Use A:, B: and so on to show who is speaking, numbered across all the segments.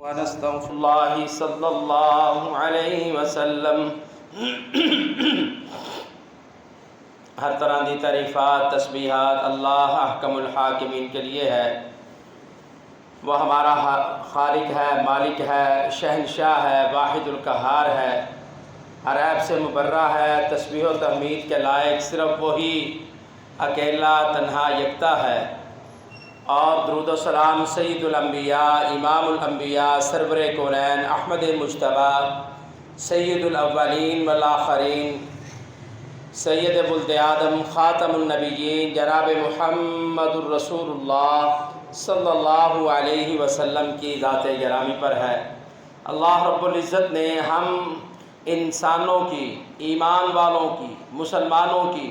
A: ونستغفر الله صلی اللہ علیہ وسلم۔ ہر طرح کی تعریفات تسبیحات اللہ احکم الحاکمین کے لیے ہے۔ وہ ہمارا خالق ہے، مالک ہے، شہنشاہ ہے، واحد القہار ہے، ہر عیب سے مبرہ ہے۔ تسبیح و تحمید کے لائق صرف وہی اکیلا تنہا یکتا ہے، اور درود و سلام سید الانبیاء امام الانبیاء سرور کونین احمد مجتبی سید الاولین والآخرین سید ولد آدم خاتم النبیین جناب محمد الرسول اللہ صلی اللہ علیہ وسلم کی ذات گرامی پر ہے۔ اللہ رب العزت نے ہم انسانوں کی، ایمان والوں کی، مسلمانوں کی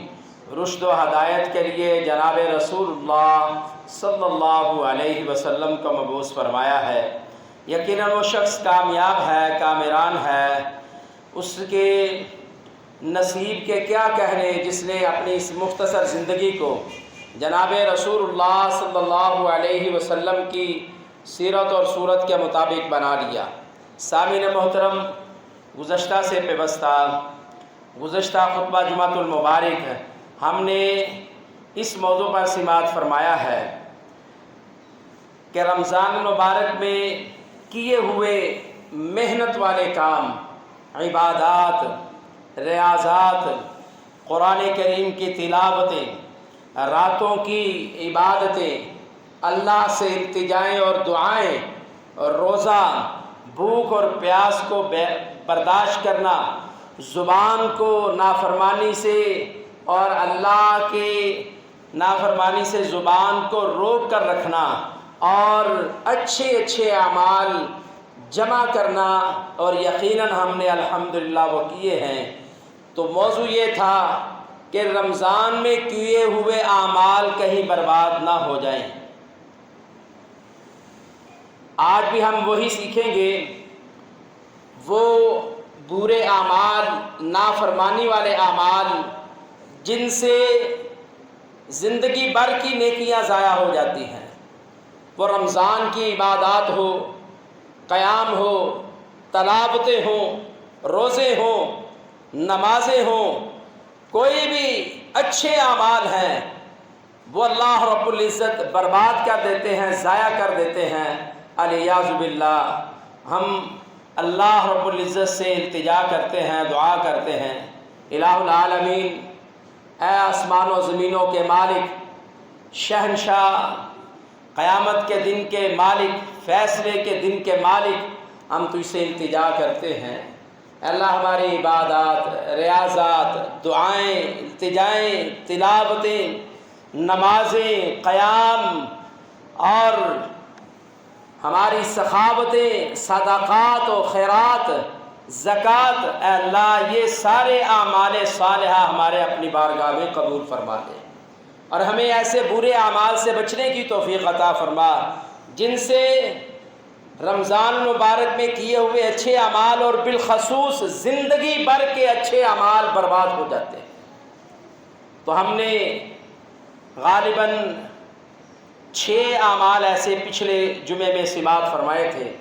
A: رشد و ہدایت کے لیے جناب رسول اللہ صلی اللہ علیہ وسلم کو مبعوث فرمایا ہے۔ یقیناً وہ شخص کامیاب ہے، کامران ہے، اس کے نصیب کے کیا کہنے جس نے اپنی اس مختصر زندگی کو جناب رسول اللہ صلی اللہ علیہ وسلم کی سیرت اور صورت کے مطابق بنا لیا۔ سامعین محترم، گزشتہ سے پیوستہ گزشتہ خطبہ جمعۃ المبارک ہم نے اس موضوع پر سماعت فرمایا ہے کہ رمضان المبارک میں کیے ہوئے محنت والے کام، عبادات، ریاضات، قرآن کریم کی تلاوتیں، راتوں کی عبادتیں، اللہ سے التجائیں اور دعائیں، اور روزہ، بھوک اور پیاس کو برداشت کرنا، زبان کو نافرمانی سے اور اللہ کے نافرمانی سے زبان کو روک کر رکھنا، اور اچھے اچھے اعمال جمع کرنا، اور یقیناً ہم نے الحمدللہ وہ کیے ہیں۔ تو موضوع یہ تھا کہ رمضان میں کیے ہوئے اعمال کہیں برباد نہ ہو جائیں۔ آج بھی ہم وہی سیکھیں گے، وہ برے اعمال، نافرمانی والے اعمال جن سے زندگی بھر کی نیکیاں ضائع ہو جاتی ہیں۔ وہ رمضان کی عبادات ہو، قیام ہو، تلاوتیں ہوں، روزے ہوں، نمازیں ہوں، کوئی بھی اچھے اعمال ہیں، وہ اللہ رب العزت برباد کر دیتے ہیں، ضائع کر دیتے ہیں، الیاذ باللہ۔ ہم اللہ رب العزت سے التجا کرتے ہیں، دعا کرتے ہیں، الہ العالمین، اے آسمان و زمینوں کے مالک، شہنشاہ، قیامت کے دن کے مالک، فیصلے کے دن کے مالک، ہم تجھ سے التجا کرتے ہیں۔ اللہ ہماری عبادات، ریاضات، دعائیں، التجائیں، تلاوتیں، نمازیں، قیام، اور ہماری سخاوتیں، صدقات و خیرات، زکوٰۃ، اے اللہ یہ سارے اعمال صالحہ ہمارے اپنی بارگاہ میں قبول فرما دے، اور ہمیں ایسے برے اعمال سے بچنے کی توفیق عطا فرما جن سے رمضان المبارک میں کیے ہوئے اچھے اعمال اور بالخصوص زندگی بھر کے اچھے اعمال برباد ہو جاتے ہیں۔ تو ہم نے غالباً 6 اعمال ایسے پچھلے جمعے میں سماعت فرمائے تھے،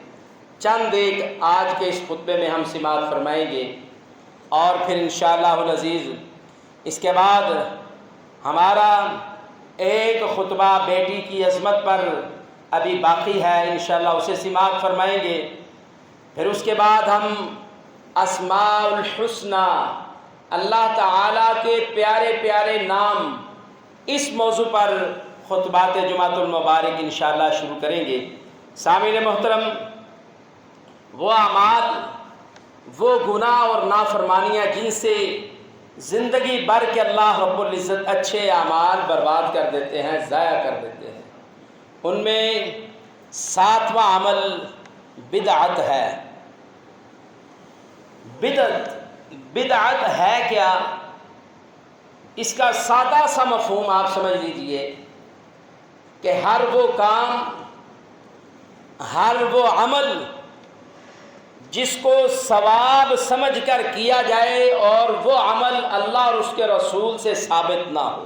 A: چند ایک آج کے اس خطبے میں ہم سماعت فرمائیں گے، اور پھر انشاءاللہ العزیز اس کے بعد ہمارا ایک خطبہ بیٹی کی عظمت پر ابھی باقی ہے، انشاءاللہ اسے سماعت فرمائیں گے۔ پھر اس کے بعد ہم اسماء الحسنی، اللہ تعالیٰ کے پیارے پیارے نام، اس موضوع پر خطبات جمعۃ المبارک انشاءاللہ شروع کریں گے۔ سامعین محترم، وہ اعمال، وہ گناہ اور نافرمانیاں جن سے زندگی بھر کے اللہ رب العزت اچھے اعمال برباد کر دیتے ہیں، ضائع کر دیتے ہیں، ان میں 7واں عمل بدعت ہے۔ بدعت ہے کیا؟ اس کا سادہ سا مفہوم آپ سمجھ لیجئے کہ ہر وہ کام، ہر وہ عمل جس کو ثواب سمجھ کر کیا جائے اور وہ عمل اللہ اور اس کے رسول سے ثابت نہ ہو۔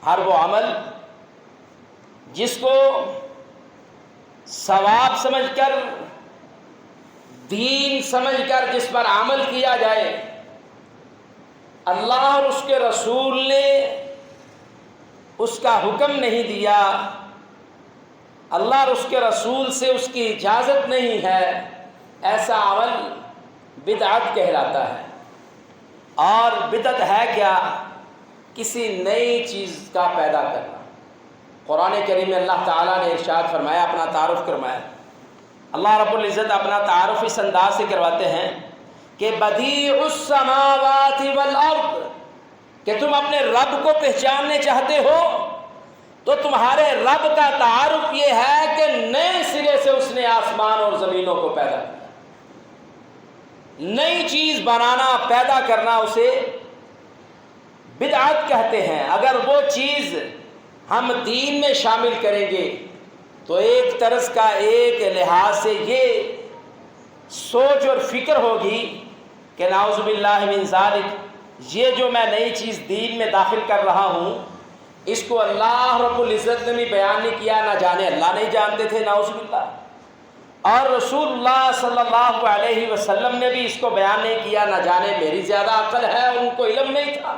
A: ہر وہ عمل جس کو ثواب سمجھ کر، دین سمجھ کر جس پر عمل کیا جائے، اللہ اور اس کے رسول نے اس کا حکم نہیں دیا، اللہ اور اس کے رسول سے اس کی اجازت نہیں ہے، ایسا عمل بدعت کہلاتا ہے۔ اور بدعت ہے کیا؟ کسی نئی چیز کا پیدا کرنا۔ قرآن کریم میں اللہ تعالیٰ نے ارشاد فرمایا، اپنا تعارف کروایا۔ اللہ رب العزت اپنا تعارف اس انداز سے کرواتے ہیں کہ بدیع السماوات والارض، کہ تم اپنے رب کو پہچاننے چاہتے ہو تو تمہارے رب کا تعارف یہ ہے کہ نئے سرے سے اس نے آسمان اور زمینوں کو پیدا کیا۔ نئی چیز بنانا، پیدا کرنا، اسے بدعت کہتے ہیں۔ اگر وہ چیز ہم دین میں شامل کریں گے تو ایک طرز کا، ایک لحاظ سے یہ سوچ اور فکر ہوگی کہ نعوذ باللہ من ذالک، یہ جو میں نئی چیز دین میں داخل کر رہا ہوں، اس کو اللہ رب العزت نے بھی بیان نہیں کیا، نہ جانے اللہ نہیں جانتے تھے، نعوذ باللہ، اور رسول اللہ صلی اللہ علیہ وسلم نے بھی اس کو بیان نہیں کیا، نہ جانے میری زیادہ عقل ہے، ان کو علم نہیں تھا۔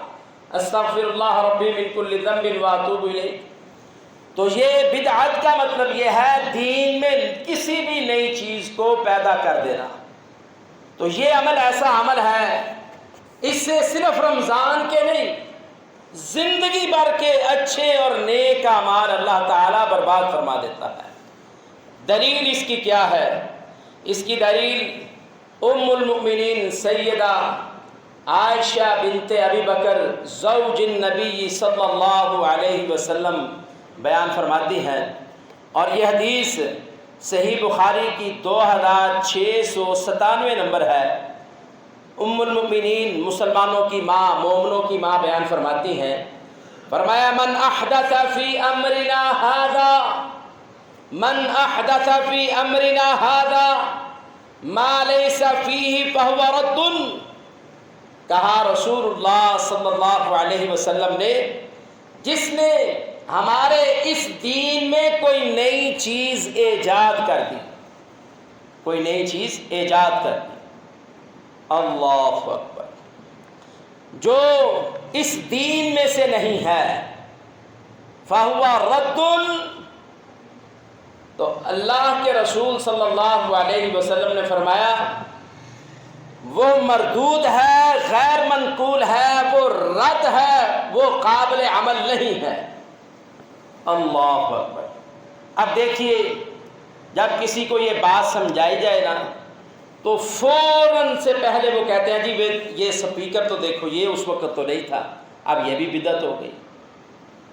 A: استغفر اللہ ربی من کل ذنب واتوب الیہ۔ تو یہ بدعت کا مطلب یہ ہے دین میں کسی بھی نئی چیز کو پیدا کر دینا۔ تو یہ عمل ایسا عمل ہے، اس سے صرف رمضان کے نہیں، زندگی بھر کے اچھے اور نیک اعمال اللہ تعالیٰ برباد فرما دیتا ہے۔ دلیل اس کی کیا ہے؟ اس کی دلیل ام المؤمنین سیدہ عائشہ بنت ابی بکر زوج النبی صلی اللہ علیہ وسلم بیان فرماتی ہیں، اور یہ حدیث صحیح بخاری کی 2697 نمبر ہے۔ ام المؤمنین، مسلمانوں کی ماں، مومنوں کی ماں بیان فرماتی ہیں، فرمایا من احدث فی امرنا ھذا، من احدث فی امرنا ھذا ما لیس فیہ فہو رد۔ کہا رسول اللہ صلی اللہ علیہ وسلم نے، جس نے ہمارے اس دین میں کوئی نئی چیز ایجاد کر دی، کوئی نئی چیز ایجاد کر دی، اللہ اکبر، جو اس دین میں سے نہیں ہے، فَهُوَ رَدٌّ، تو اللہ کے رسول صلی اللہ علیہ وسلم نے فرمایا وہ مردود ہے، غیر منقول ہے، وہ رد ہے، وہ قابل عمل نہیں ہے۔ اللہ اکبر۔ اب دیکھیے، جب کسی کو یہ بات سمجھائی جائے نا تو فوراً سے پہلے وہ کہتے ہیں جی یہ سپیکر تو دیکھو، یہ اس وقت تو نہیں تھا، اب یہ بھی بدعت ہو گئی۔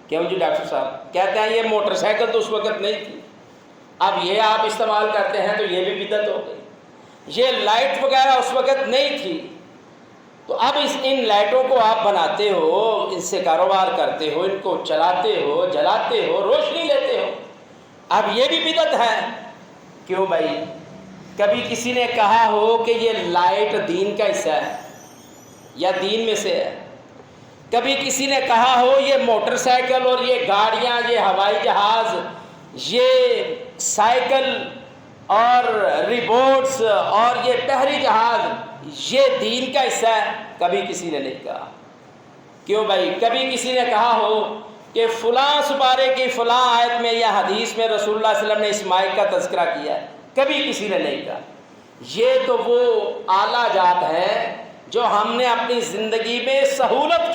A: کیوں جی ڈاکٹر صاحب؟ کہتے ہیں یہ موٹر سائیکل تو اس وقت نہیں تھی، اب یہ آپ استعمال کرتے ہیں تو یہ بھی بدعت ہو گئی۔ یہ لائٹ وغیرہ اس وقت نہیں تھی، تو اب ان لائٹوں کو آپ بناتے ہو، ان سے کاروبار کرتے ہو، ان کو چلاتے ہو، جلاتے ہو، روشنی لیتے ہو، اب یہ بھی بدعت ہے۔ کیوں بھائی؟ کبھی کسی نے کہا ہو کہ یہ لائٹ دین کا حصہ ہے یا دین میں سے ہے؟ کبھی کسی نے کہا ہو یہ موٹر سائیکل اور یہ گاڑیاں، یہ ہوائی جہاز، یہ سائیکل اور ریبوٹس اور یہ بحری جہاز یہ دین کا حصہ ہے؟ کبھی کسی نے نہیں کہا۔ کیوں بھائی؟ کبھی کسی نے کہا ہو کہ فلاں سپارے کی فلاں آیت میں یا حدیث میں رسول اللہ صلی اللہ علیہ وسلم نے اس مائک کا تذکرہ کیا ہے؟ کبھی کسی نے نہیں کہا۔ یہ تو وہ اعلیٰ ذات ہیں جو ہم نے اپنی زندگی میں سہولت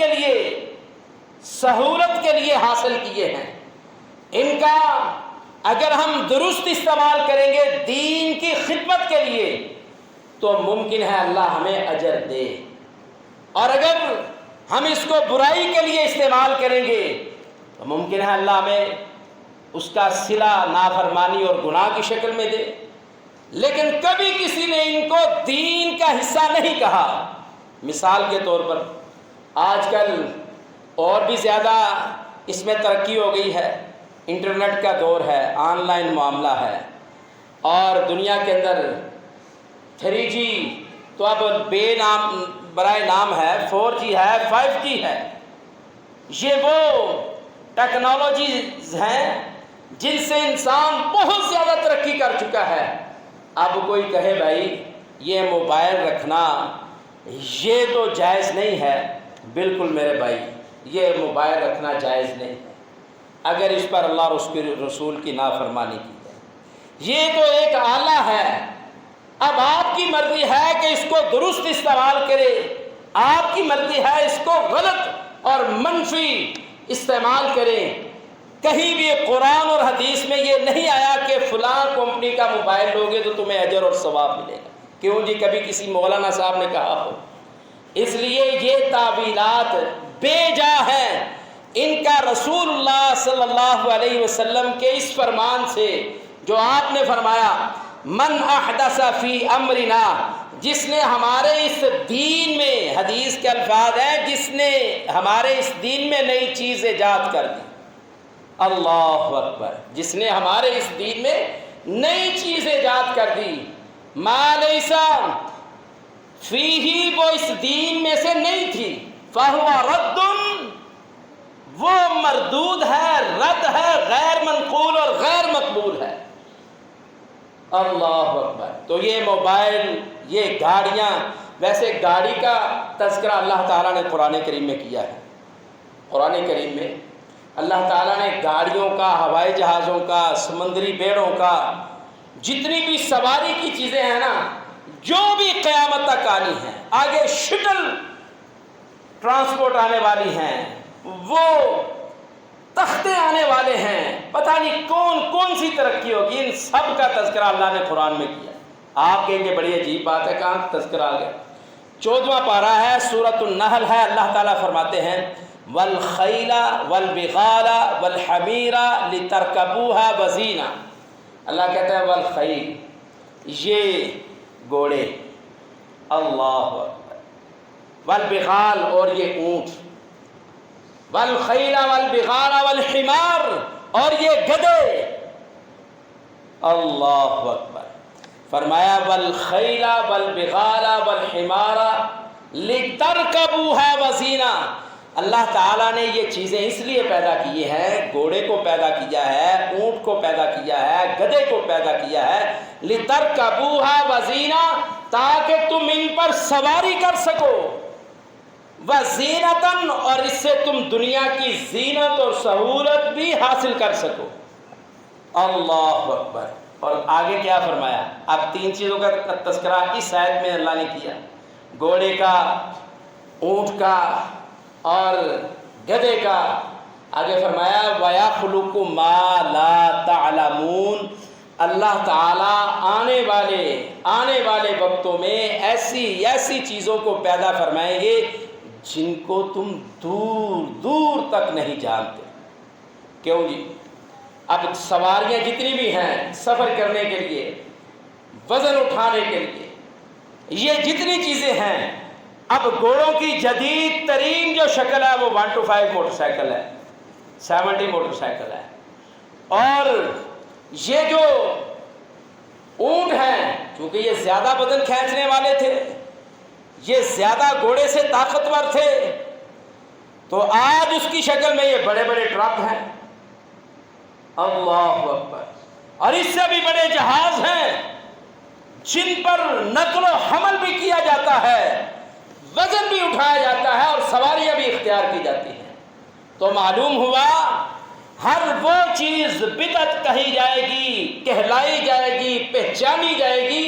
A: کے لیے حاصل کیے ہیں۔ ان کا اگر ہم درست استعمال کریں گے دین کی خدمت کے لیے تو ممکن ہے اللہ ہمیں اجر دے، اور اگر ہم اس کو برائی کے لیے استعمال کریں گے تو ممکن ہے اللہ ہمیں اس کا صلہ نافرمانی اور گناہ کی شکل میں دے۔ لیکن کبھی کسی نے ان کو دین کا حصہ نہیں کہا۔ مثال کے طور پر آج کل اور بھی زیادہ اس میں ترقی ہو گئی ہے، انٹرنیٹ کا دور ہے، آن لائن معاملہ ہے، اور دنیا کے اندر 3G تو اب برائے نام ہے، 4G ہے، 5G ہے۔ یہ وہ ٹیکنالوجیز ہیں جن سے انسان بہت زیادہ ترقی کر چکا ہے۔ اب کوئی کہے بھائی یہ موبائل رکھنا یہ تو جائز نہیں ہے، بالکل میرے بھائی یہ موبائل رکھنا جائز نہیں ہے اگر اس پر اللہ اور اس کے رسول کی نافرمانی کی جائے۔ یہ تو ایک آلہ ہے، اب آپ کی مرضی ہے کہ اس کو درست استعمال کرے، آپ کی مرضی ہے اس کو غلط اور منفی استعمال کریں۔ کہیں بھی قرآن اور حدیث میں یہ نہیں آیا کہ فلاں کمپنی کا موبائل لوگے تو تمہیں اجر اور ثواب ملے گا۔ کیوں جی کبھی کسی مولانا صاحب نے کہا ہو؟ اس لیے یہ تعویلات بے جا ہیں، ان کا رسول اللہ صلی اللہ علیہ وسلم کے اس فرمان سے جو آپ نے فرمایا من احدث فی امرنا، جس نے ہمارے اس دین میں، حدیث کے الفاظ ہیں، جس نے ہمارے اس دین میں نئی چیز ایجاد کر دی، اللہ اکبر، جس نے ہمارے اس دین میں نئی چیز ایجاد کر دی، ما لیس فیہ، وہ اس دین میں سے نہیں تھی، فہو رد، وہ مردود ہے، رد ہے، غیر منقول اور غیر مقبول ہے۔ اللہ اکبر۔ تو یہ موبائل، یہ گاڑیاں، ویسے گاڑی کا تذکرہ اللہ تعالیٰ نے قرآن کریم میں کیا ہے۔ قرآن کریم میں اللہ تعالیٰ نے گاڑیوں کا، ہوائی جہازوں کا، سمندری بیڑوں کا، جتنی بھی سواری کی چیزیں ہیں نا، جو بھی قیامت تک آنی ہیں، آگے شٹل ٹرانسپورٹ آنے والی ہیں، وہ تختے آنے والے ہیں، پتہ نہیں کون کون سی ترقی ہوگی، ان سب کا تذکرہ اللہ نے قرآن میں کیا۔ آپ کہیں گے بڑی عجیب بات ہے، کہاں تذکرہ آ گیا؟ 14واں پارہ ہے، سورۃ النحل ہے، اللہ تعالیٰ فرماتے ہیں والخیل والبغال والحمیر لترکبوها وزینہ۔ اللہ کہتا ہے والخیل، یہ گھوڑے، اللہ اکبر، والبغال، اور یہ اونٹ، والخیل والبغال والحمار، اور یہ گدھے، اللہ اکبر۔ فرمایا والخیل والبغال والحمار لترکبوها وزینہ۔ اللہ تعالیٰ نے یہ چیزیں اس لیے پیدا کی ہیں، گھوڑے کو پیدا کیا ہے، اونٹ کو پیدا کیا ہے، گدھے کو پیدا کیا ہے، لترکبوها وزینہ، تاکہ تم ان پر سواری کر سکو، وزینتاً، اور اس سے تم دنیا کی زینت اور سہولت بھی حاصل کر سکو۔ اللہ اکبر۔ اور آگے کیا فرمایا؟ اب 3 چیزوں کا تذکرہ اس آیت میں اللہ نے کیا، گھوڑے کا، اونٹ کا اور گدھے کا۔ آگے فرمایا وَيَخْلُقُ مَا لَا تَعْلَمُونَ، اللہ تعالیٰ آنے والے وقتوں میں ایسی چیزوں کو پیدا فرمائیں گے جن کو تم دور دور تک نہیں جانتے۔ کیوں جی؟ اب سواریاں جتنی بھی ہیں سفر کرنے کے لیے، وزن اٹھانے کے لیے، یہ جتنی چیزیں ہیں، اب گھوڑوں کی جدید ترین جو شکل ہے وہ 125 موٹر سائیکل ہے، 70 موٹر سائیکل ہے، اور یہ جو اونٹ ہیں، چونکہ یہ زیادہ وزن کھینچنے والے تھے، یہ زیادہ گھوڑے سے طاقتور تھے، تو آج اس کی شکل میں یہ بڑے بڑے ٹرک ہیں، اللہ اکبر، اور اس سے بھی بڑے جہاز ہیں جن پر نقل و حمل بھی کیا جاتا ہے، وزن بھی اٹھایا جاتا ہے اور سواریاں بھی اختیار کی جاتی ہیں۔ تو معلوم ہوا ہر وہ چیز بدعت کہی جائے گی، کہلائی جائے گی، پہچانی جائے گی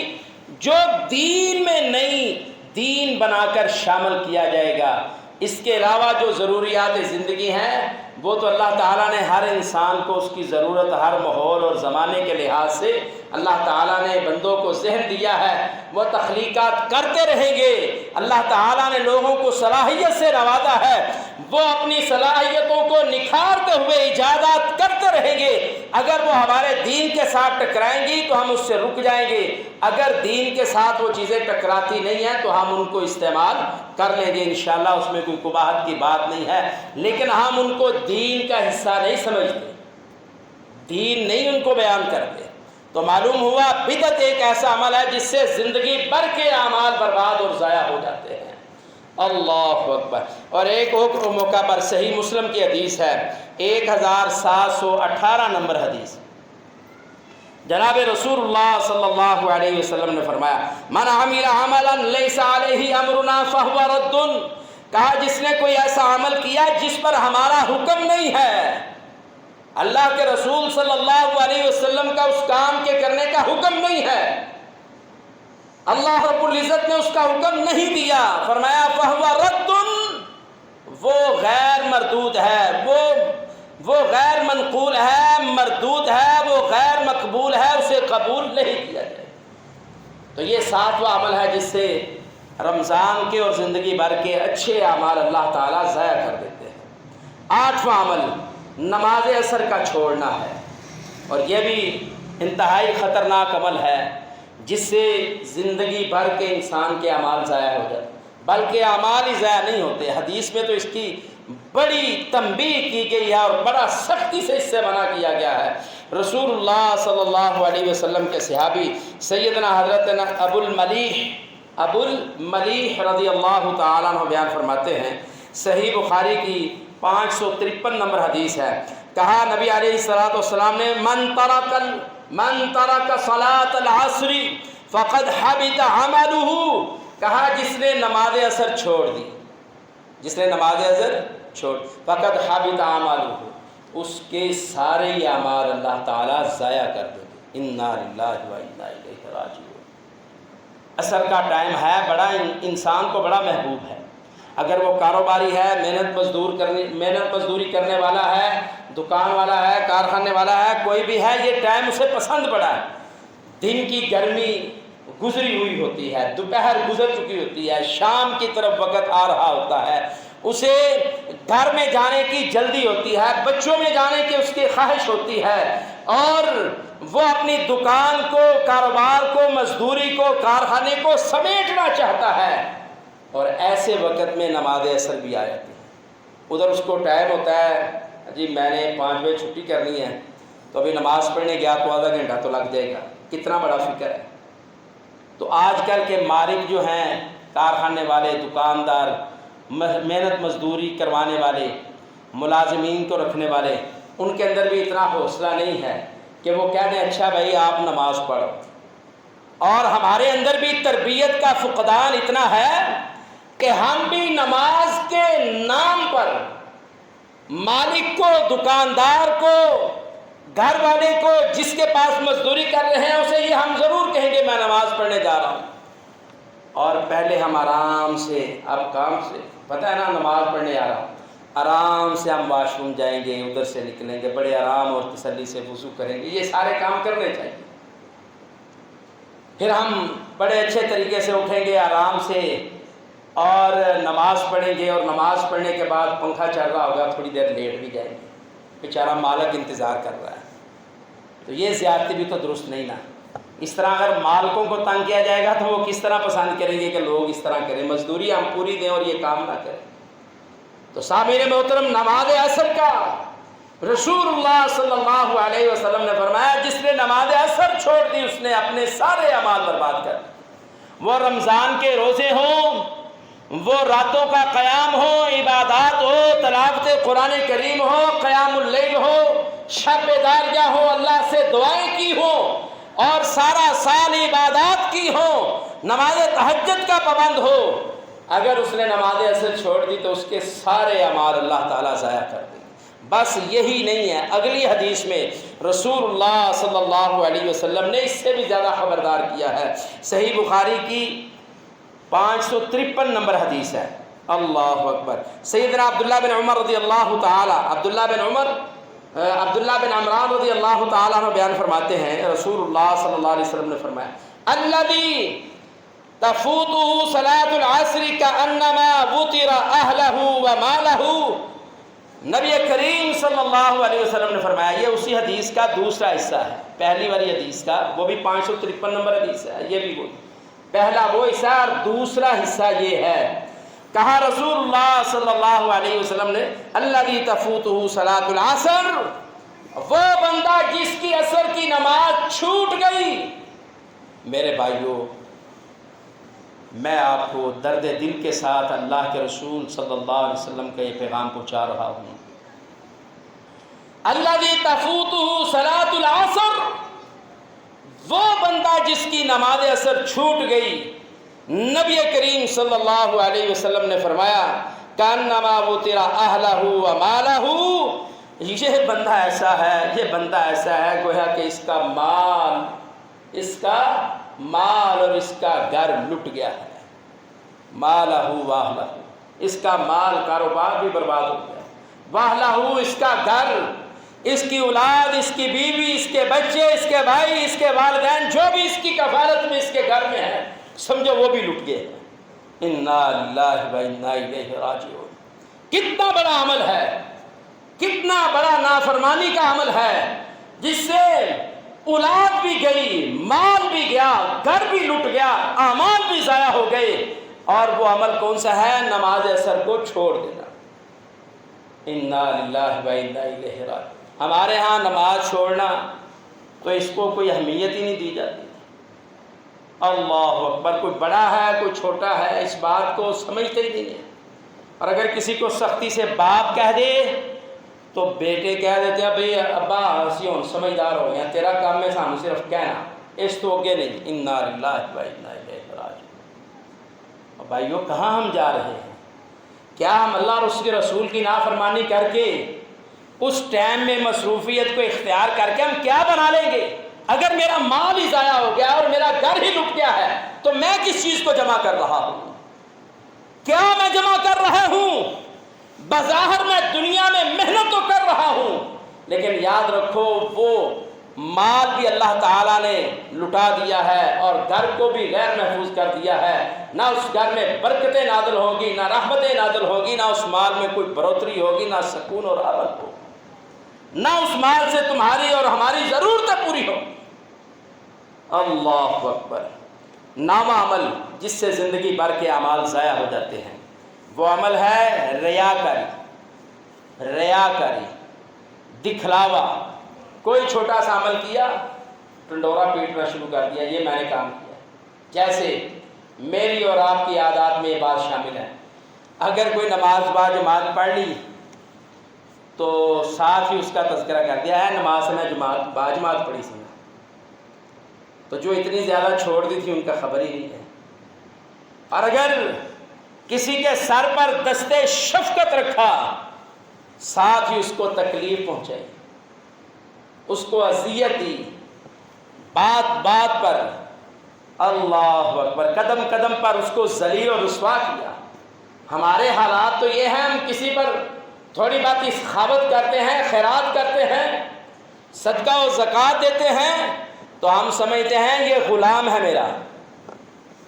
A: جو دین میں نہیں، دین بنا کر شامل کیا جائے گا۔ اس کے علاوہ جو ضروریات زندگی ہیں وہ تو اللہ تعالیٰ نے ہر انسان کو اس کی ضرورت، ہر ماحول اور زمانے کے لحاظ سے اللہ تعالیٰ نے بندوں کو ذہن دیا ہے، وہ تخلیقات کرتے رہیں گے۔ اللہ تعالیٰ نے لوگوں کو صلاحیت سے نوازا ہے، وہ اپنی صلاحیتوں کو نکھارتے ہوئے ایجادات کرتے رہیں گے۔ اگر وہ ہمارے دین کے ساتھ ٹکرائیں گی تو ہم اس سے رک جائیں گے، اگر دین کے ساتھ وہ چیزیں ٹکراتی نہیں ہیں تو ہم ان کو استعمال کر لیں گے انشاءاللہ، اس میں کوئی قباحت کی بات نہیں ہے، لیکن ہم ان کو دین کا حصہ نہیں سمجھتے، دین نہیں ان کو بیان کرتے۔ تو معلوم ہوا بدعت ایک ایسا عمل ہے جس سے زندگی بھر کے اعمال برباد اور ضائع ہو جاتے ہیں۔ اللہ اکبر۔ اور ایک اور موقع پر صحیح مسلم کی حدیث ہے 1718 نمبر حدیث، جناب رسول اللہ صلی اللہ علیہ وسلم نے فرمایا من عمل عملا لیس علیہ امرنا فہو رد، کہا جس نے کوئی ایسا عمل کیا جس پر ہمارا حکم نہیں ہے، اللہ کے رسول صلی اللہ علیہ وسلم کا اس کام کے کرنے کا حکم نہیں ہے، اللہ رب العزت نے اس کا حکم نہیں دیا، فرمایا فہو رد، وہ غیر مردود ہے، وہ غیر منقول ہے، مردود ہے، وہ غیر مقبول ہے، اسے قبول نہیں کیا جائے۔ تو یہ 7واں عمل ہے جس سے رمضان کے اور زندگی بھر کے اچھے اعمال اللہ تعالیٰ ضائع کر دیتے ہیں۔ 8واں عمل نماز عصر کا چھوڑنا ہے، اور یہ بھی انتہائی خطرناک عمل ہے جس سے زندگی بھر کے انسان کے اعمال ضائع ہو جاتے ہیں، بلکہ اعمال ہی ضائع نہیں ہوتے، حدیث میں تو اس کی بڑی تنبیہ کی گئی ہے اور بڑا سختی سے اس سے منع کیا گیا ہے۔ رسول اللہ صلی اللہ علیہ وسلم کے صحابی سیدنا حضرت ابو الملیح رضی اللہ تعالیٰ عنہ بیان فرماتے ہیں، صحیح بخاری کی 553 نمبر حدیث ہے، کہا نبی علیہ الصلوۃ والسلام نے من ترک صلاۃ العصر فقد حبط عملہ، کہا جس نے نماز عصر چھوڑ دی، جس نے نماز عصر چھوڑ فقد حبط عملہ، اس کے سارے اعمال اللہ تعالیٰ ضائع کر دیں گے۔ انا للہ و انا الیہ راجعون۔ عصر کا ٹائم ہے، بڑا انسان کو بڑا محبوب ہے، اگر وہ کاروباری ہے، محنت مزدوری کرنے والا ہے، دکان والا ہے، کارخانے والا ہے، کوئی بھی ہے، یہ ٹائم اسے پسند پڑا ہے۔ دن کی گرمی گزری ہوئی ہوتی ہے، دوپہر گزر چکی ہوتی ہے، شام کی طرف وقت آ رہا ہوتا ہے، اسے گھر میں جانے کی جلدی ہوتی ہے، بچوں میں جانے کی اس کی خواہش ہوتی ہے، اور وہ اپنی دکان کو، کاروبار کو، مزدوری کو، کارخانے کو سمیٹنا چاہتا ہے، اور ایسے وقت میں نماز عصر بھی آ جاتی ہے۔ ادھر اس کو ٹائم ہوتا ہے جی میں نے 5 بجے چھٹی کرنی ہے، تو ابھی نماز پڑھنے گیا تو آدھا گھنٹہ تو لگ جائے گا، کتنا بڑا فکر ہے۔ تو آج کل کے مالک جو ہیں، کارخانے والے، دکاندار، محنت مزدوری کروانے والے، ملازمین کو رکھنے والے، ان کے اندر بھی اتنا حوصلہ نہیں ہے کہ وہ کہہ دیں اچھا بھائی آپ نماز پڑھو، اور ہمارے اندر بھی تربیت کا فقدان اتنا ہے کہ ہم بھی نماز کے نام پر مالک کو، دکاندار کو، گھر والے کو، جس کے پاس مزدوری کر رہے ہیں، اسے یہ ہم ضرور کہیں گے میں نماز پڑھنے جا رہا ہوں، اور پہلے ہم آرام سے، اب کام سے پتہ ہے نا نماز پڑھنے آ رہا ہوں، آرام سے ہم واش روم جائیں گے، ادھر سے نکلیں گے، بڑے آرام اور تسلی سے وضو کریں گے، یہ سارے کام کرنے چاہیے، پھر ہم بڑے اچھے طریقے سے اٹھیں گے آرام سے اور نماز پڑھیں گے، اور نماز پڑھنے کے بعد پنکھا چل رہا ہوگا، تھوڑی دیر لیٹ بھی جائیں گے، بیچارہ مالک انتظار کر رہا ہے۔ تو یہ زیادتی بھی تو درست نہیں نا۔ اس طرح اگر مالکوں کو تنگ کیا جائے گا تو وہ کس طرح پسند کریں گے کہ لوگ اس طرح کریں، مزدوری ہم پوری دیں اور یہ کام نہ کریں۔ تو سامعین محترم، نماز عصر کا رسول اللہ صلی اللہ علیہ وسلم نے فرمایا جس نے نماز عصر چھوڑ دی اس نے اپنے سارے اعمال برباد کر دیے، وہ رمضان کے روزے ہوں، وہ راتوں کا قیام ہو، عبادات ہو، تلاوت قرآن کریم ہو، قیام اللیل ہو، شب داریہ ہو، اللہ سے دعائیں کی ہو، اور سارا سال عبادات کی ہو، نماز تہجد کا پابند ہو، اگر اس نے نماز عصر چھوڑ دی تو اس کے سارے اعمال اللہ تعالیٰ ضائع کر دیں۔ بس یہی نہیں ہے، اگلی حدیث میں رسول اللہ صلی اللہ علیہ وسلم نے اس سے بھی زیادہ خبردار کیا ہے، صحیح بخاری کی 553 نمبر حدیث ہے۔ اللہ اکبر۔ سیدنا عبداللہ بن عمر رضی اللہ تعالی، عبداللہ بن عمران رضی اللہ تعالیٰ عنہ بیان فرماتے ہیں رسول اللہ صلی اللہ علیہ وسلم نے فرمایا الذی تفوتہ صلاۃ العصر کانما وطر اہلہ ومالہ، نبی کریم صلی اللہ علیہ وسلم نے فرمایا، یہ اسی حدیث کا دوسرا حصہ ہے، پہلی والی حدیث کا وہ بھی 553 نمبر حدیث ہے، یہ بھی وہی پہلا وہ حصہ اور دوسرا حصہ یہ ہے، کہا رسول اللہ صلی اللہ علیہ وسلم نے الذی تفوتہ صلاۃ العصر، وہ بندہ جس کی عصر کی نماز چھوٹ گئی۔ میرے بھائیوں، میں آپ کو درد دل کے ساتھ اللہ کے رسول صلی اللہ علیہ وسلم کا یہ پیغام پہنچا رہا ہوں۔ الذی تفوتہ صلاۃ العصر، وہ بندہ جس کی نماز عصر چھوٹ گئی، نبی کریم صلی اللہ علیہ وسلم نے فرمایا کانما وطر اہلہ و مالہ، یہ بندہ ایسا ہے گویا کہ اس کا مال اور اس کا گھر لٹ گیا ہے۔ مالہ واہلہ، اس کا مال کاروبار بھی برباد ہو گیا، واہلہ اس کا گھر، اس کی اولاد، اس کی بیوی، اس کے بچے، اس کے بھائی، اس کے والدین، جو بھی اس کی کفالت میں اس کے گھر میں ہے، سمجھو وہ بھی لٹ گئے۔ انا للہ و انا الیہ راجعون۔ کتنا بڑا عمل ہے، کتنا بڑا نافرمانی کا عمل ہے، جس سے اولاد بھی گئی، مال بھی گیا، گھر بھی لٹ گیا، اعمال بھی ضائع ہو گئے۔ اور وہ عمل کون سا ہے؟ نماز عصر کو چھوڑ دینا۔ انا للہ و انا الیہ راجعون۔ ہمارے ہاں نماز چھوڑنا تو اس کو کوئی اہمیت ہی نہیں دی جاتی۔ اللہ اکبر، کوئی بڑا ہے کوئی چھوٹا ہے، اس بات کو سمجھتے ہی نہیں ہے۔ اور اگر کسی کو سختی سے باپ کہہ دے تو بیٹے کہہ دیتے ہیں بھئی ابا اسی ہوں سمجھدار ہو گیا، تیرا کام ہے سانو صرف کہنا، اس تو اگے نہیں۔ انا للہ و انا الیہ راجعون۔ اور بھائیو، کہاں ہم جا رہے ہیں؟ کیا ہم اللہ اور اس کے رسول کی نافرمانی کر کے اس ٹائم میں مصروفیت کو اختیار کر کے ہم کیا بنا لیں گے؟ اگر میرا مال ہی ضائع ہو گیا اور میرا گھر ہی لٹ گیا ہے تو میں کس چیز کو جمع کر رہا ہوں؟ کیا میں جمع کر رہا ہوں؟ بظاہر میں دنیا میں محنت تو کر رہا ہوں، لیکن یاد رکھو وہ مال بھی اللہ تعالیٰ نے لٹا دیا ہے اور گھر کو بھی غیر محفوظ کر دیا ہے۔ نہ اس گھر میں برکتیں نازل ہوگی، نہ رحمتیں نازل ہوگی، نہ اس مال میں کوئی بڑھوتری ہوگی، نہ سکون اور امن ہوگی، نہ اس مال سے تمہاری اور ہماری ضرورتیں پوری ہوں۔ اللہ اکبر۔ نامہ عمل جس سے زندگی بھر کے اعمال ضائع ہو جاتے ہیں، وہ عمل ہے ریاکاری، دکھلاوا۔ کوئی چھوٹا سا عمل کیا، ٹنڈورا پیٹنا شروع کر دیا، یہ میں نے کام کیا۔ جیسے میری اور آپ کی عادات میں یہ بات شامل ہے، اگر کوئی نماز با جماعت پڑھ لی تو ساتھ ہی اس کا تذکرہ کر دیا ہے نماز سے میں با جماعت پڑھی سی، تو جو اتنی زیادہ چھوڑ دی تھی ان کا خبر ہی نہیں ہے۔ اور اگر کسی کے سر پر دستے شفقت رکھا، ساتھ ہی اس کو تکلیف پہنچائی، اس کو اذیت دی، بات بات پر، اللہ اکبر، قدم قدم پر اس کو ذلیل اور رسوا کیا۔ ہمارے حالات تو یہ ہیں، ہم کسی پر تھوڑی بات کی سخاوت کرتے ہیں، خیرات کرتے ہیں، صدقہ و زکوٰۃ دیتے ہیں تو ہم سمجھتے ہیں یہ غلام ہے میرا،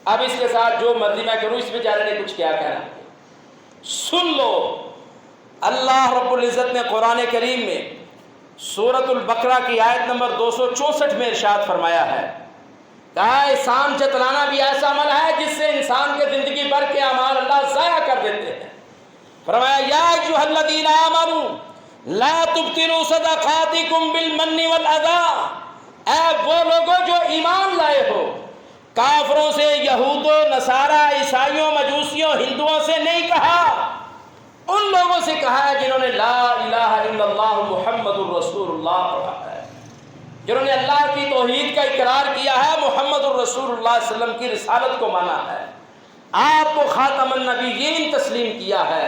A: اب اس کے ساتھ جو مرضی میں کروں، اس بیچارے نے کچھ کیا کہنا۔ سن لو، اللہ رب العزت نے قرآن کریم میں سورۃ البقرہ کی آیت نمبر 264 میں ارشاد فرمایا ہے، کہا احسان جتلانا بھی ایسا عمل ہے جس سے انسان کے زندگی بھر کے اعمال اللہ ضائع کر دیتے ہیں۔ فرمایا یا ایھا الذین آمنوا لا تبطلوا صدقاتکم بالمن والاذی، اے وہ لوگوں جو ایمان لائے ہو، کافروں سے، یہود و نصارہ، عیسائیوں، مجوسیوں، ہندوؤں سے نہیں کہا، ان لوگوں سے کہا ہے جنہوں نے لا الہ الا اللہ محمد الرسول اللہ پڑھا ہے، جنہوں نے اللہ کی توحید کا اقرار کیا ہے، محمد الرسول اللہ صلی اللہ علیہ وسلم کی رسالت کو مانا ہے، آپ کو خاتم النبیین تسلیم کیا ہے،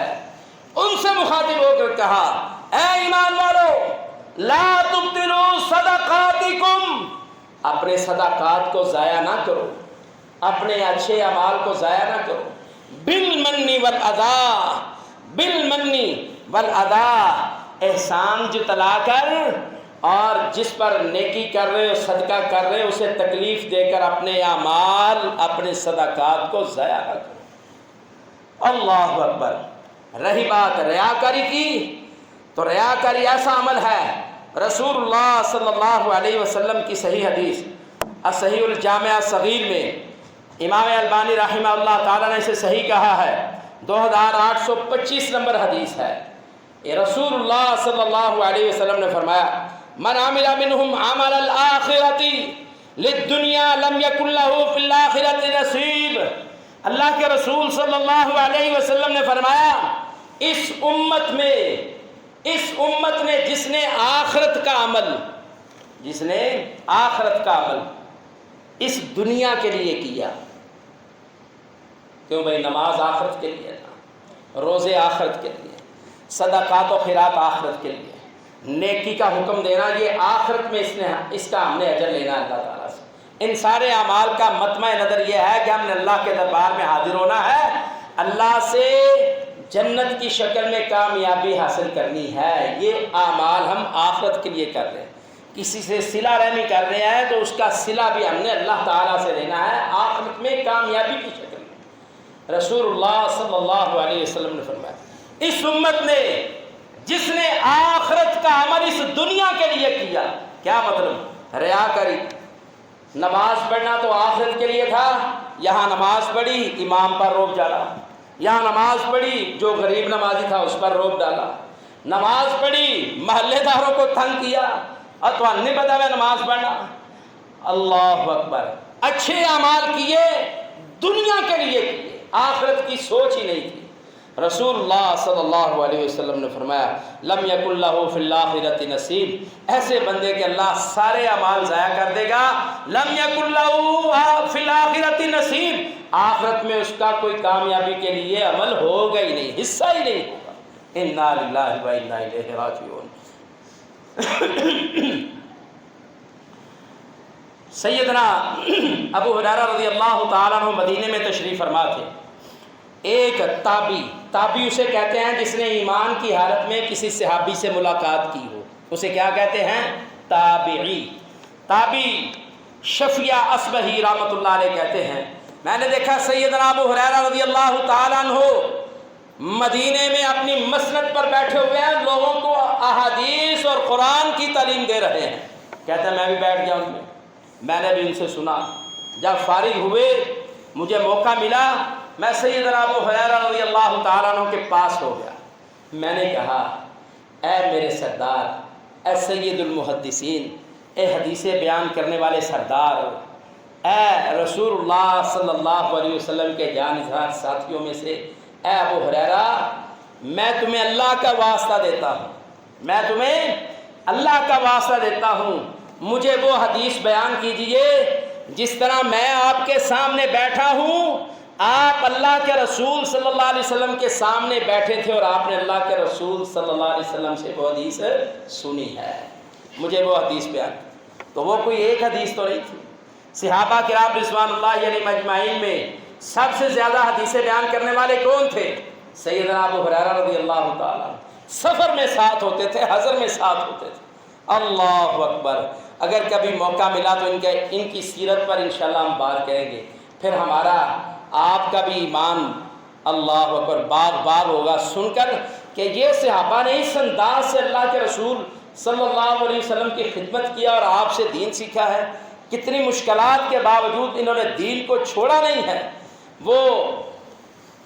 A: ان سے مخاطب ہو کر کہا اے ایمان والو لا تبطلوا صدقاتکم، اپنے صدقات کو ضائع نہ کرو، اپنے اچھے اعمال کو ضائع نہ کرو، بالمن والاذی، بالمن والاذی، احسان جتلا کر اور جس پر نیکی کر رہے ہو، صدقہ کر رہے ہو، اسے تکلیف دے کر اپنے اعمال، اپنے صدقات کو ضائع نہ کرو۔ اللہ اکبر۔ رہی بات ریاکاری کی، تو ریاکاری ایسا عمل ہے، رسول اللہ صلی اللہ علیہ وسلم کی صحیح حدیث الصحیح الجامع الصغیر میں امام البانی رحمہ اللہ تعالیٰ نے اسے صحیح کہا ہے، 2825 نمبر حدیث ہے۔ یہ رسول اللہ صلی اللہ علیہ وسلم نے فرمایا من عمل منہم عمل الآخرۃ للدنیا لم یکن لہ فی الآخرۃ نصیب، اللہ کے رسول صلی اللہ علیہ وسلم نے فرمایا اس امت نے جس نے آخرت کا عمل اس دنیا کے لیے کیا، کیوں بھائی؟ نماز آخرت کے لیے نا، روزے آخرت کے لیے، صدقات و خیرات آخرت کے لیے، نیکی کا حکم دینا یہ آخرت میں اس کا ہم نے اجر لینا ہے اللہ تعالیٰ سے۔ ان سارے اعمال کا مطمع نظر یہ ہے کہ ہم نے اللہ کے دربار میں حاضر ہونا ہے، اللہ سے جنت کی شکل میں کامیابی حاصل کرنی ہے۔ یہ اعمال ہم آخرت کے لیے کر رہے ہیں، کسی سے صلہ رحمی کر رہے ہیں تو اس کا صلہ بھی ہم نے اللہ تعالیٰ سے لینا ہے آخرت میں کامیابی کی شکل میں۔ رسول اللہ صلی اللہ علیہ وسلم نے فرمایا اس امت نے جس نے آخرت کا عمل اس دنیا کے لیے کیا، کیا مطلب؟ ریاکاری، نماز پڑھنا تو آخرت کے لیے تھا، یہاں نماز پڑھی امام پر روب ڈالا، یہاں نماز پڑھی جو غریب نمازی تھا اس پر روب ڈالا، نماز پڑھی محلے داروں کو تنگ کیا، اور تو نہیں پتا ہے نماز پڑھنا۔ اللہ اکبر، اچھے اعمال کیے دنیا کے لیے کیے، آخرت کی سوچ ہی نہیں تھی۔ رسول اللہ صلی اللہ علیہ وسلم نے فرمایا لم یکن لہ فی الآخرۃ نصیب، ایسے بندے کے اللہ سارے اعمال ضائع کر دے گا۔ لم یکن لہ فی الآخرۃ نصیب، آخرت میں اس کا کوئی کامیابی کے لیے عمل ہوگا ہی نہیں، حصہ ہی نہیں ہوگا۔ انا للہ و انا الیہ راجعون۔ سیدنا ابو ہریرہ رضی اللہ تعالیٰ عنہ مدینے میں تشریف فرما تھے۔ ایک تابعی اسے کہتے ہیں جس نے ایمان کی حالت میں کسی صحابی سے ملاقات کی ہو، اسے کیا کہتے ہیں؟ تابعی شفیع اصبہی رحمۃ اللہ علیہ کہتے ہیں میں نے دیکھا سیدنا ابو ہریرہ رضی اللہ تعالیٰ عنہ مدینے میں اپنی مسند پر بیٹھے ہوئے ہیں، لوگوں کو احادیث اور قرآن کی تعلیم دے رہے ہیں۔ کہتے ہیں میں بھی بیٹھ گیا ان میں نے بھی ان سے سنا۔ جب فارغ ہوئے مجھے موقع ملا، میں سیدنا ابو ہریرہ رضی اللہ تعالیٰ عنہ کے پاس ہو گیا۔ میں نے کہا اے میرے سردار، اے سید المحدثین، اے حدیثیں بیان کرنے والے سردار، اے رسول اللہ صلی اللہ علیہ وسلم کے جانشین ساتھیوں میں سے اے ابو ہریرہ، میں تمہیں اللہ کا واسطہ دیتا ہوں، مجھے وہ حدیث بیان کیجئے جس طرح میں آپ کے سامنے بیٹھا ہوں، آپ اللہ کے رسول صلی اللہ علیہ وسلم کے سامنے بیٹھے تھے اور آپ نے اللہ کے رسول صلی اللہ علیہ وسلم سے وہ حدیث سنی ہے، مجھے وہ حدیث بیان کی۔ تو وہ کوئی ایک حدیث تو نہیں تھی، صحابہ کرام رضوان اللہ علیہم اجمعین میں سب سے زیادہ حدیثیں بیان کرنے والے کون تھے؟ سیدنا ابو ہریرہ رضی اللہ تعالیٰ، سفر میں ساتھ ہوتے تھے، حضر میں ساتھ ہوتے تھے۔ اللہ اکبر، اگر کبھی موقع ملا تو ان کی سیرت پر انشاءاللہ ہم بات کریں گے، پھر ہمارا آپ کا بھی ایمان اللہ اکبر باغ ہوگا سن کر کہ یہ صحابہ نے اس انداز سے اللہ کے رسول صلی اللہ علیہ وسلم کی خدمت کیا اور آپ سے دین سیکھا ہے، کتنی مشکلات کے باوجود انہوں نے دین کو چھوڑا نہیں ہے۔ وہ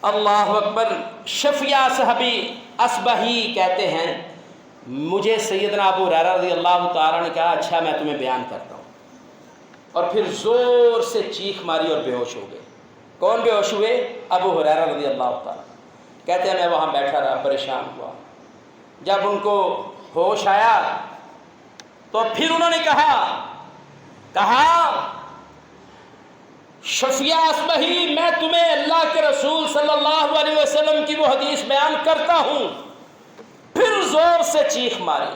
A: اللہ اکبر شفیع صحابی اصبہی کہتے ہیں مجھے سیدنا ابو ہریرہ رضی اللہ تعالیٰ نے کہا اچھا میں تمہیں بیان کرتا ہوں، اور پھر زور سے چیخ ماری اور بے ہوش ہو گئے۔ کون بے ہوش ہوئے؟ ابو ہریرہ رضی اللہ تعالیٰ۔ کہتے ہیں میں وہاں بیٹھا رہا، پریشان ہوا، جب ان کو ہوش آیا تو پھر انہوں نے کہا شفیع اصبہی، میں تمہیں اللہ کے رسول صلی اللہ علیہ وسلم کی وہ حدیث بیان کرتا ہوں۔ پھر زور سے چیخ ماری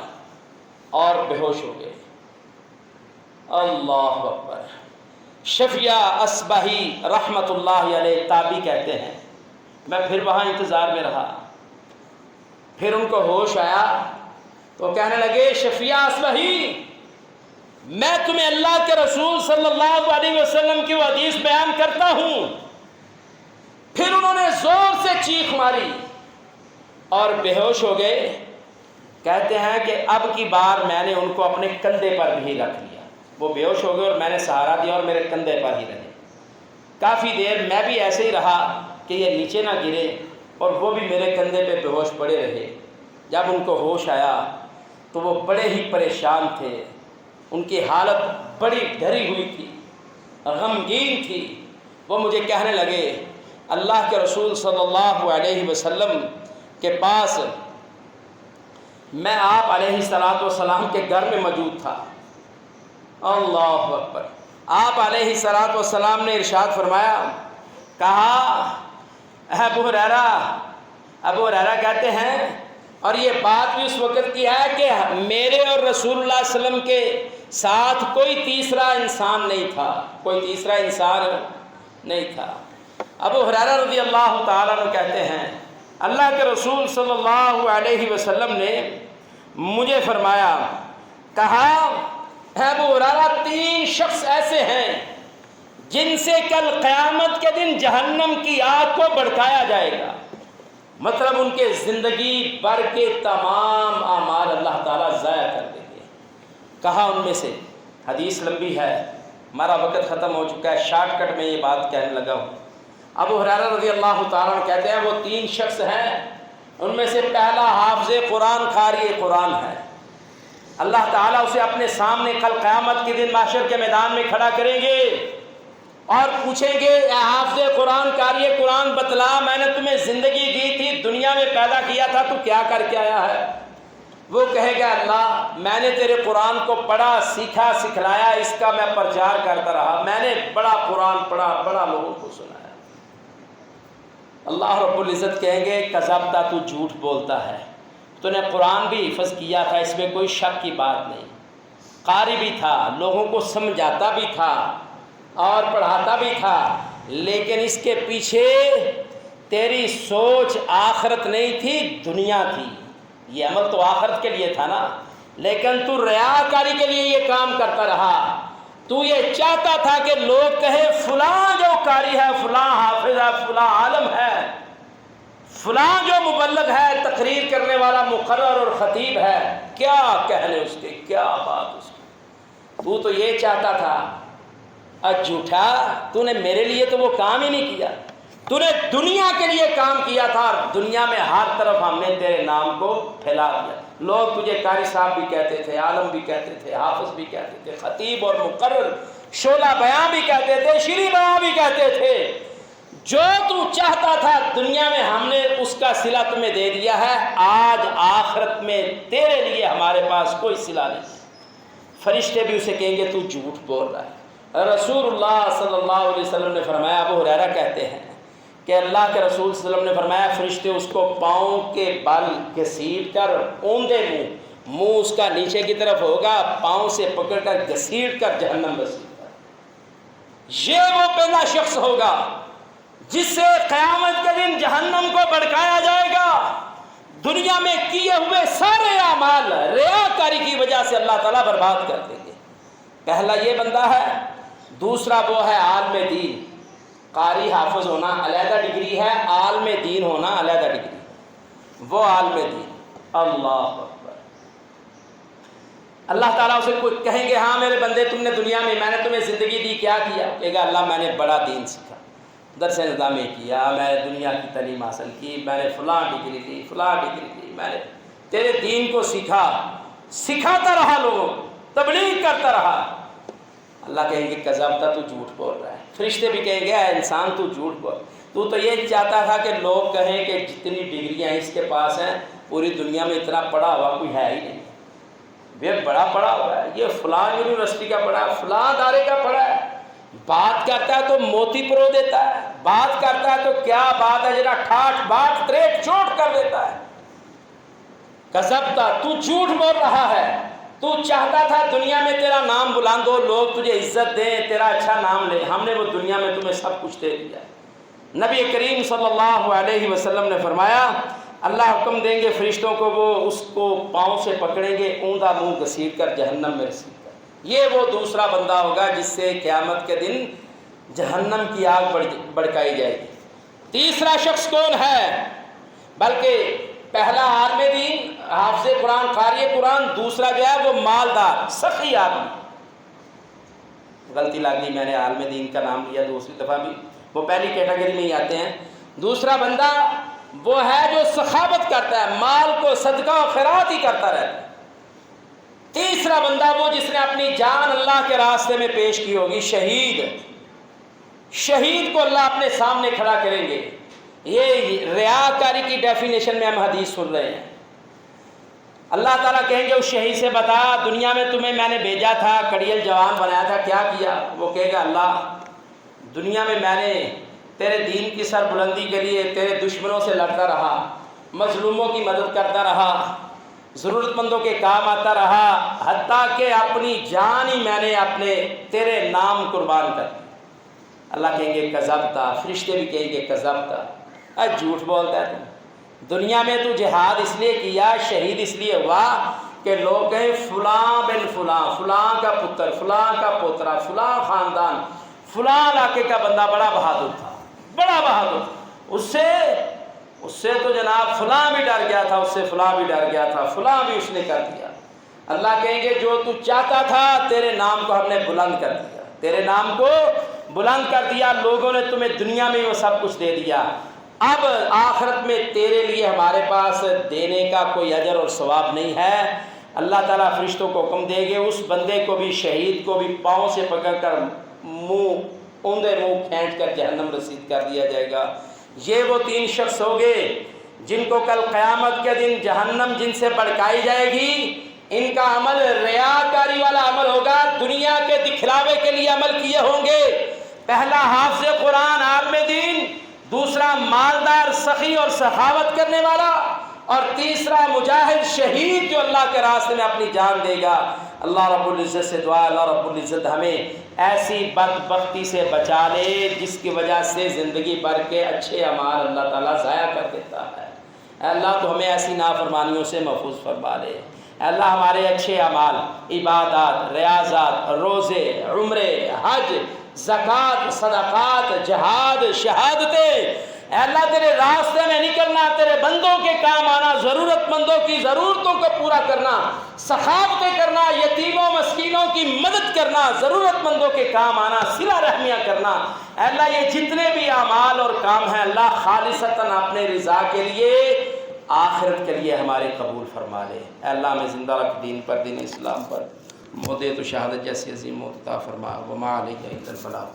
A: اور بے ہوش ہو گئے۔ اللہ اکبر۔ شفیع اصبہی رحمت اللہ علیہ تابعی کہتے ہیں میں پھر وہاں انتظار میں رہا، پھر ان کو ہوش آیا تو کہنے لگے شفیع اصبہی، میں تمہیں اللہ کے رسول صلی اللہ علیہ وسلم کی وہ حدیث بیان کرتا ہوں۔ پھر انہوں نے زور سے چیخ ماری اور بے ہوش ہو گئے۔ کہتے ہیں کہ اب کی بار میں نے ان کو اپنے کندھے پر بھی رکھ لیا، وہ بے ہوش ہو گئے اور میں نے سہارا دیا اور میرے کندھے پر ہی رہے۔ کافی دیر میں بھی ایسے ہی رہا کہ یہ نیچے نہ گرے اور وہ بھی میرے کندھے پہ بے ہوش پڑے رہے۔ جب ان کو ہوش آیا تو وہ بڑے ہی پریشان تھے، ان کی حالت بڑی ڈری ہوئی تھی، غمگین تھی۔ وہ مجھے کہنے لگے اللہ کے رسول صلی اللہ علیہ وسلم کے پاس میں آپ علیہ الصلوۃ والسلام کے گھر میں موجود تھا۔ اللہ اکبر۔ آپ علیہ الصلوۃ والسلام نے ارشاد فرمایا، کہا ابو ہریرہ کہتے ہیں، اور یہ بات بھی اس وقت کی ہے کہ میرے اور رسول اللہ صلی اللہ علیہ وسلم کے ساتھ کوئی تیسرا انسان نہیں تھا۔ ابو ہریرہ رضی اللہ تعالیٰ عنہ کہتے ہیں، اللہ کے رسول صلی اللہ علیہ وسلم نے مجھے فرمایا، کہا ابو ہریرہ 3 شخص ایسے ہیں جن سے کل قیامت کے دن جہنم کی آگ کو بھڑکایا جائے گا، مطلب ان کے زندگی بھر کے تمام اعمال اللہ تعالیٰ ضائع کر دیں گے۔ کہا ان میں سے، حدیث لمبی ہے، ہمارا وقت ختم ہو چکا ہے، شارٹ کٹ میں یہ بات کہنے لگا ہوں۔ ابو ہریرہ رضی اللہ تعالیٰ عنہ کہتے ہیں وہ 3 شخص ہیں، ان میں سے پہلا حافظ قرآن قاری قرآن ہے۔ اللہ تعالیٰ اسے اپنے سامنے کل قیامت کے دن محشر کے میدان میں کھڑا کریں گے اور پوچھیں گے، اے حافظ قرآن قاری قرآن بتلا، میں نے تمہیں زندگی دی تھی، دنیا میں پیدا کیا تھا، تو کیا کر کے آیا ہے؟ وہ کہے گا، اللہ میں نے تیرے قرآن کو پڑھا، سیکھا، سکھلایا، اس کا میں پرچار کرتا رہا، میں نے بڑا قرآن پڑھا، بڑا لوگوں کو سنایا۔ اللہ رب العزت کہیں گے، کذبتا، تو جھوٹ بولتا ہے، تو نے قرآن بھی حفظ کیا تھا، اس میں کوئی شک کی بات نہیں، قاری بھی تھا، لوگوں کو سمجھاتا بھی تھا اور پڑھاتا بھی تھا، لیکن اس کے پیچھے تیری سوچ آخرت نہیں تھی، دنیا تھی۔ یہ عمل تو آخرت کے لیے تھا نا، لیکن تو ریاکاری کے لیے یہ کام کرتا رہا۔ تو یہ چاہتا تھا کہ لوگ کہے فلاں جو قاری ہے، فلاں حافظ ہے، فلاں عالم ہے، فلاں جو مبلغ ہے، تقریر کرنے والا مقرر اور خطیب ہے، کیا کہنے اس کے، کیا بات اس کی۔ تو یہ چاہتا تھا۔ جھوٹا، تو نے میرے لیے تو وہ کام ہی نہیں کیا، تو نے دنیا کے لیے کام کیا تھا، اور دنیا میں ہر طرف ہم نے تیرے نام کو پھیلا دیا۔ لوگ تجھے قاری صاحب بھی کہتے تھے، عالم بھی کہتے تھے، حافظ بھی کہتے تھے، خطیب اور مقرر، شعلہ بیاں بھی کہتے تھے، شیریں بیاں بھی کہتے تھے۔ جو تو چاہتا تھا دنیا میں ہم نے اس کا صلہ تمہیں دے دیا ہے، آج آخرت میں تیرے لیے ہمارے پاس کوئی صلہ نہیں۔ فرشتے بھی اسے کہیں گے تو جھوٹ بول رہا ہے۔ رسول اللہ صلی اللہ علیہ وسلم نے فرمایا، ابو ہریرہ کہتے ہیں کہ اللہ کے رسول صلی اللہ علیہ وسلم نے فرمایا، فرشتے اس کو پاؤں کے بل گھسیٹ کر، اوندے منہ اس کا نیچے کی طرف ہوگا، پاؤں سے پکڑ کر گھسیٹ کر جہنم گھسیٹ کر۔ یہ وہ پہلا شخص ہوگا جس سے قیامت کے دن جہنم کو بھڑکایا جائے گا۔ دنیا میں کیے ہوئے سارے اعمال ریاکاری کی وجہ سے اللہ تعالیٰ برباد کر دیں گے۔ پہلا یہ بندہ ہے۔ دوسرا وہ ہے عالم دین۔ قاری حافظ ہونا علیحدہ ڈگری ہے، عالم دین ہونا علیحدہ ڈگری۔ وہ عالم دین، اللہ اکبر۔ اللہ تعالیٰ اسے کہیں گے، ہاں میرے بندے، تم نے دنیا میں، میں نے تمہیں زندگی دی، کیا کیا؟ کہے گا، اللہ میں نے بڑا دین سیکھا، درس نظام کیا، میں نے دنیا کی تعلیم حاصل کی، میں نے فلاں ڈگری لی، فلاں ڈگری لی، میں نے تیرے دین کو سیکھا، سکھاتا رہا، لوگوں تبلیغ کرتا رہا۔ اللہ کہیں گے، کذبتا، تو جھوٹ بول رہا ہے۔ فرشتے بھی کہیں گے، اے انسان تو جھوٹ بول، تو یہ چاہتا تھا کہ لوگ کہیں کہ جتنی ڈگریاں اس کے پاس ہیں، پوری دنیا میں اتنا پڑھا ہوا کوئی ہے ہی نہیں، یہ بڑا پڑھا ہوا ہے، یہ فلاں یونیورسٹی کا پڑھا ہے، فلاں ادارے کا پڑھا ہے، بات کرتا ہے تو موتی پرو دیتا ہے، بات کرتا ہے تو کیا بات ہے، ذرا ٹھاٹ بات تریٹ چوٹ کر دیتا ہے۔ کذبتا، تو جھوٹ بول رہا ہے۔ تو چاہتا تھا دنیا میں تیرا نام بلند ہو، لوگ تجھے عزت دیں، تیرا اچھا نام لے، ہم نے وہ دنیا میں تمہیں سب کچھ دے دیا۔ نبی کریم صلی اللہ علیہ وسلم نے فرمایا، اللہ حکم دیں گے فرشتوں کو، وہ اس کو پاؤں سے پکڑیں گے، اوندا منہ گھسیٹ کر جہنم میں رسید کر۔ یہ وہ دوسرا بندہ ہوگا جس سے قیامت کے دن جہنم کی آگ بھڑکائی جائے گی۔ تیسرا شخص کون ہے؟ بلکہ پہلا عالم دین، حافظ قرآن، قاری قرآن، دوسرا جو ہے وہ مالدار، سخی آدمی۔ غلطی لگ گئی، میں نے عالم دین کا نام لیا دوسری دفعہ بھی، وہ پہلی کیٹیگری میں ہی آتے ہیں۔ دوسرا بندہ وہ ہے جو سخاوت کرتا ہے، مال کو صدقہ و خیرات ہی کرتا رہتا ہے۔ تیسرا بندہ وہ جس نے اپنی جان اللہ کے راستے میں پیش کی ہوگی، شہید۔ شہید کو اللہ اپنے سامنے کھڑا کریں گے. یہ ریاکاری کی ڈیفینیشن میں ہم حدیث سن رہے ہیں. اللہ تعالیٰ کہیں گے اس شہید سے بتا دنیا میں تمہیں میں نے بھیجا تھا, کڑیل جوان بنایا تھا, کیا کیا؟ وہ کہے گا اللہ دنیا میں میں نے تیرے دین کی سر بلندی کے لیے تیرے دشمنوں سے لڑتا رہا, مظلوموں کی مدد کرتا رہا, ضرورت مندوں کے کام آتا رہا, حتیٰ کہ اپنی جان ہی میں نے اپنے تیرے نام قربان کر دی. اللہ کہیں گے کذبتا, فرشتے بھی کہیں گے کذبتا, جھوٹ بولتا ہے تم. دنیا میں تو جہاد اس لیے کیا, شہید اس لیے ہوا کہ لوگ کہیں فلاں بن فلاں, فلاں کا پتر, فلاں کا پوترا, فلاں خاندان, فلاں علاقے کا بندہ بڑا بہادر تھا, بڑا بہادر. اس سے تو جناب فلاں بھی ڈر گیا تھا, اس سے فلاں بھی ڈر گیا تھا, فلاں بھی اس نے کر دیا. اللہ کہیں گے جو تو چاہتا تھا تیرے نام کو ہم نے بلند کر دیا, تیرے نام کو بلند کر دیا. لوگوں نے تمہیں دنیا میں وہ سب کچھ دے دیا, اب آخرت میں تیرے لیے ہمارے پاس دینے کا کوئی اجر اور ثواب نہیں ہے. اللہ تعالیٰ فرشتوں کو حکم دے گے اس بندے کو بھی, شہید کو بھی پاؤں سے پکڑ کر اوندے منہ کھینچ کر جہنم رسید کر دیا جائے گا. یہ وہ 3 شخص ہوں گے جن کو کل قیامت کے دن جہنم جن سے بھڑکائی جائے گی. ان کا عمل ریاکاری والا عمل ہوگا, دنیا کے دکھلاوے کے لیے عمل کیے ہوں گے. پہلا حافظ قرآن عالم دین, دوسرا مالدار سخی اور سخاوت کرنے والا, اور تیسرا مجاہد شہید جو اللہ کے راستے میں اپنی جان دے گا. اللہ رب العزت سے دعا, اللہ رب العزت ہمیں ایسی بدبختی سے بچا لے جس کی وجہ سے زندگی بھر کے اچھے اعمال اللہ تعالیٰ ضائع کر دیتا ہے. اے اللہ تو ہمیں ایسی نافرمانیوں سے محفوظ فرما لے. اے اللہ ہمارے اچھے اعمال, عبادات, ریاضات, روزے, عمرے, حج, زکوٰۃ, صدقات, جہاد, شہادتیں, اے اللہ تیرے راستے میں نکلنا, تیرے بندوں کے کام آنا, ضرورت مندوں کی ضرورتوں کو پورا کرنا, سخاوتیں کرنا, یتیموں مسکینوں کی مدد کرنا, ضرورت مندوں کے کام آنا, صلہ رحمیاں کرنا. اے اللہ یہ جتنے بھی اعمال اور کام ہیں اللہ خالصتاً اپنے رضا کے لیے, آخرت کے لیے ہمارے قبول فرما لے. اے اللہ ہمیں زندہ رکھ دین پر, دین اسلام پر, موت تو شہادت جیسی عظیم موت عطا فرما. وما علیہ الا البلاغ.